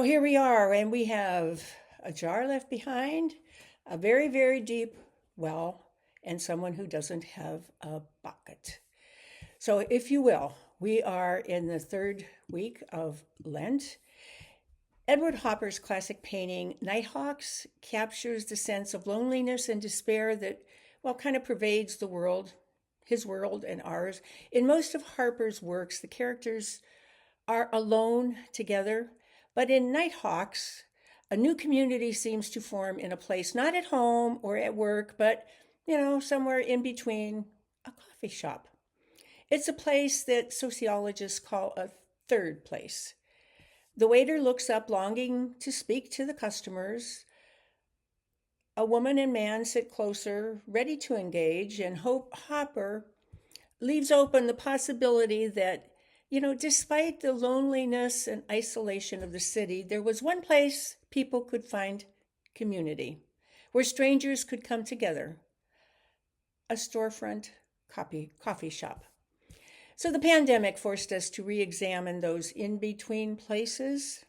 So here we are, and we have a jar left behind, a very, very deep well, and someone who doesn't have a bucket. So, if you will, we are in the third week of Lent. Edward Hopper's classic painting, Nighthawks, captures the sense of loneliness and despair that, well, kind of pervades the world, his world and ours. In most of Harper's works, the characters are alone together, but in Nighthawks, a new community seems to form in a place not at home or at work, but, somewhere in between, a coffee shop. It's a place that sociologists call a third place. The waiter looks up, longing to speak to the customers. A woman and man sit closer, ready to engage, and Hope Hopper leaves open the possibility that, despite the loneliness and isolation of the city, there was one place people could find community, where strangers could come together, a storefront coffee shop. So the pandemic forced us to re-examine those in-between places.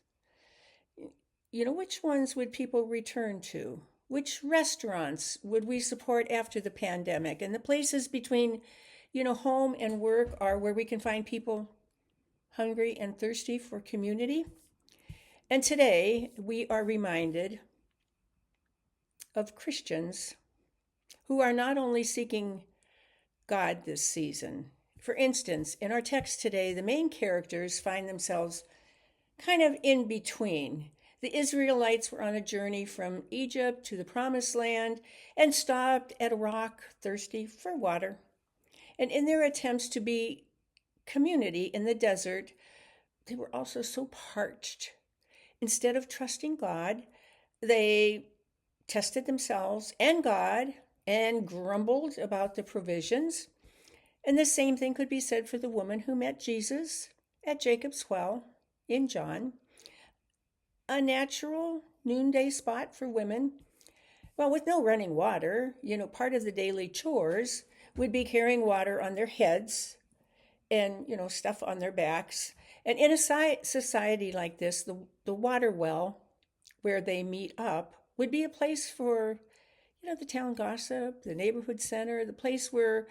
Which ones would people return to? Which restaurants would we support after the pandemic? And the places between, home and work are where we can find people hungry and thirsty for community. And today we are reminded of Christians who are not only seeking God this season. For instance, in our text today, the main characters find themselves kind of in between. The Israelites were on a journey from Egypt to the Promised Land and stopped at a rock, thirsty for water. And in their attempts to be community in the desert, they were also so parched. Instead of trusting God, they tested themselves and God and grumbled about the provisions. And the same thing could be said for the woman who met Jesus at Jacob's well in John. A natural noonday spot for women. Well, with no running water, part of the daily chores would be carrying water on their heads and, stuff on their backs. And in a society like this, the water well where they meet up would be a place for, the town gossip, the neighborhood center, the place where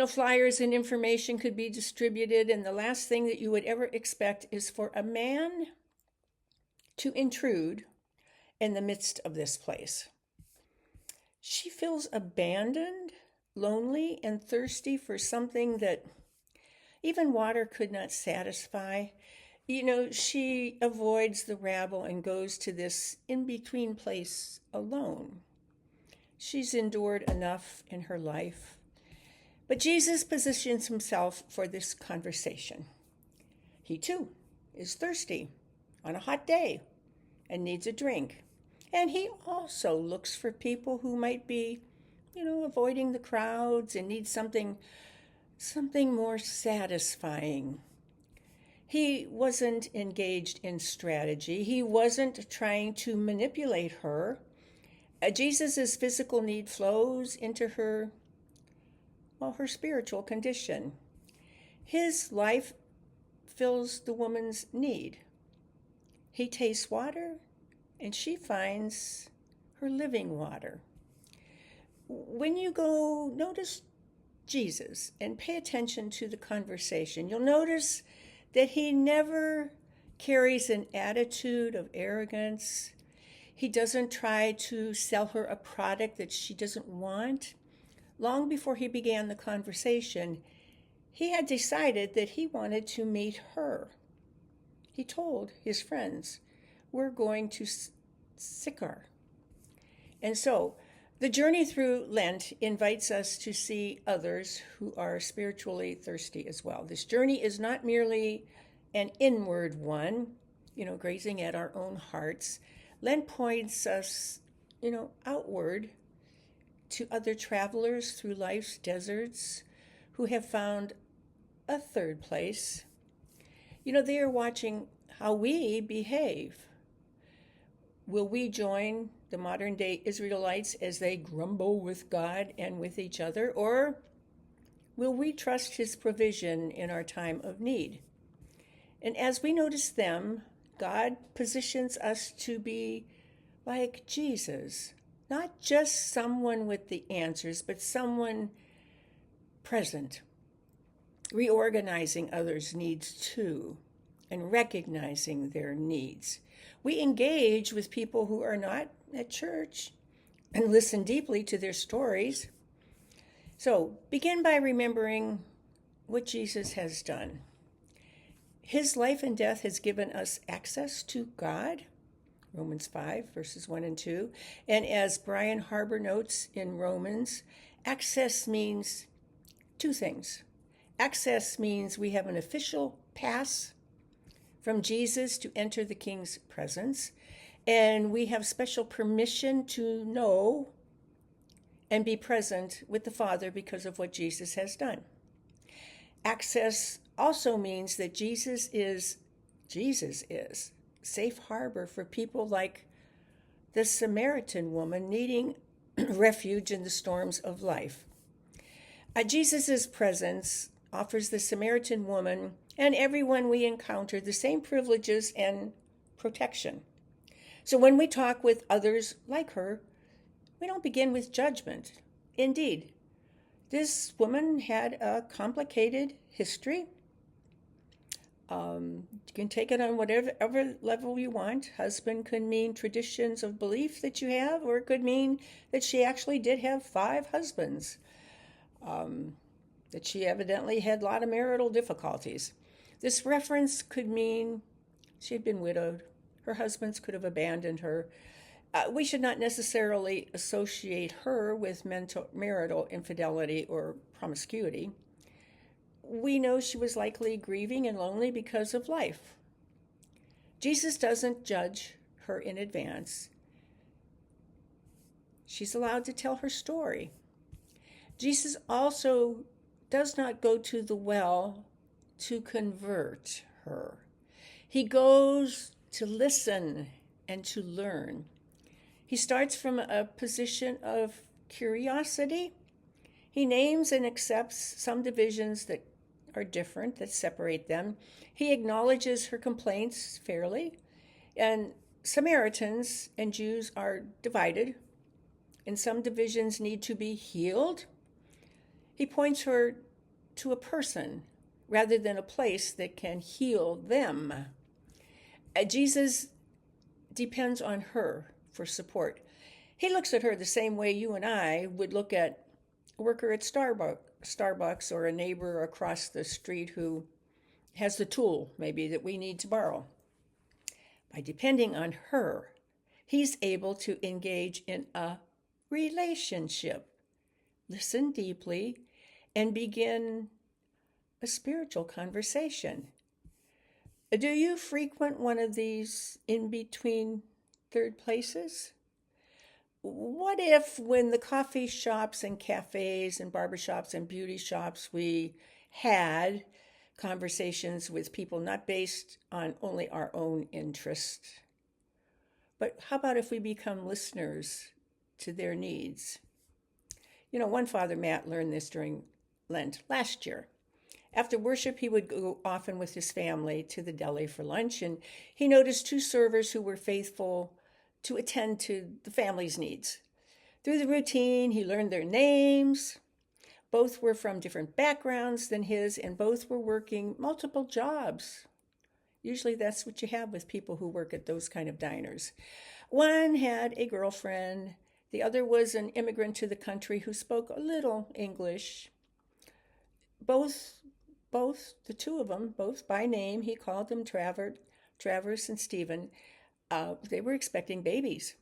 flyers and information could be distributed. And the last thing that you would ever expect is for a man to intrude in the midst of this place. She feels abandoned, lonely, and thirsty for something that even water could not satisfy. She avoids the rabble and goes to this in-between place alone. She's endured enough in her life. But Jesus positions himself for this conversation. He too is thirsty on a hot day and needs a drink. And he also looks for people who might be, avoiding the crowds and need something more satisfying. He wasn't engaged in strategy. He wasn't trying to manipulate her. Jesus' physical need flows into her spiritual condition. His life fills the woman's need. He tastes water, and she finds her living water. When you go notice Jesus and pay attention to the conversation, you'll notice that he never carries an attitude of arrogance. He doesn't try to sell her a product that she doesn't want. Long before he began the conversation, he had decided that he wanted to meet her. He told his friends, "We're going to Sychar." And so, the journey through Lent invites us to see others who are spiritually thirsty as well. This journey is not merely an inward one, grazing at our own hearts. Lent points us, outward to other travelers through life's deserts who have found a third place. They are watching how we behave. Will we join the modern day Israelites as they grumble with God and with each other? Or will we trust his provision in our time of need? And as we notice them God positions us to be like Jesus, not just someone with the answers, but someone present, reorganizing others' needs too, and recognizing their needs. We engage with people who are not at church and listen deeply to their stories. So begin by remembering what Jesus has done. His life and death has given us access to God, Romans 5, verses 1 and 2. And as Brian Harbour notes in Romans, access means two things. Access means we have an official pass from Jesus to enter the King's presence, and we have special permission to know and be present with the Father because of what Jesus has done. Access also means that Jesus is safe harbor for people like the Samaritan woman needing refuge in the storms of life. Jesus' presence offers the Samaritan woman and everyone we encounter the same privileges and protection. So when we talk with others like her, we don't begin with judgment. Indeed, this woman had a complicated history. You can take it on whatever level you want. Husband could mean traditions of belief that you have, or it could mean that she actually did have 5 husbands, that she evidently had a lot of marital difficulties. This reference could mean she had been widowed. Her husbands could have abandoned her. We should not necessarily associate her with marital infidelity or promiscuity. We know she was likely grieving and lonely because of life. Jesus doesn't judge her in advance. She's allowed to tell her story. Jesus also does not go to the well to convert her. He goes to listen and to learn. He starts from a position of curiosity. He names and accepts some divisions that are different, that separate them. He acknowledges her complaints fairly. And Samaritans and Jews are divided, and some divisions need to be healed. He points her to a person rather than a place that can heal them. Jesus depends on her for support. He looks at her the same way you and I would look at a worker at Starbucks or a neighbor across the street who has the tool maybe that we need to borrow. By depending on her, he's able to engage in a relationship, listen deeply, and begin a spiritual conversation. Do you frequent one of these in-between third places? What if when the coffee shops and cafes and barbershops and beauty shops we had conversations with people not based on only our own interest, but how about if we become listeners to their needs? One father, Matt, learned this during Lent last year. After worship, he would go often with his family to the deli for lunch, and he noticed 2 servers who were faithful to attend to the family's needs. Through the routine, he learned their names. Both were from different backgrounds than his, and both were working multiple jobs. Usually that's what you have with people who work at those kind of diners. One had a girlfriend. The other was an immigrant to the country who spoke a little English. Both, the 2 of them, both by name, he called them Travers and Stephen. They were expecting babies.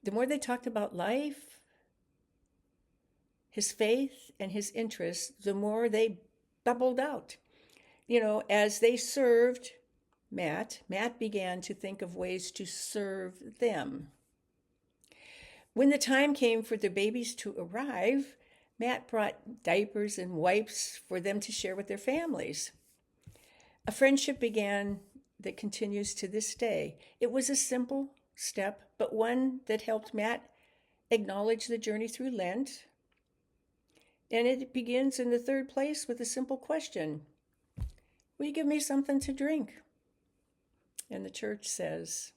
The more they talked about life, his faith, and his interests, the more they bubbled out. As they served Matt began to think of ways to serve them. When the time came for the babies to arrive, Matt brought diapers and wipes for them to share with their families. A friendship began that continues to this day. It was a simple step, but one that helped Matt acknowledge the journey through Lent. And it begins in the 3rd place with a simple question. Will you give me something to drink? And the church says,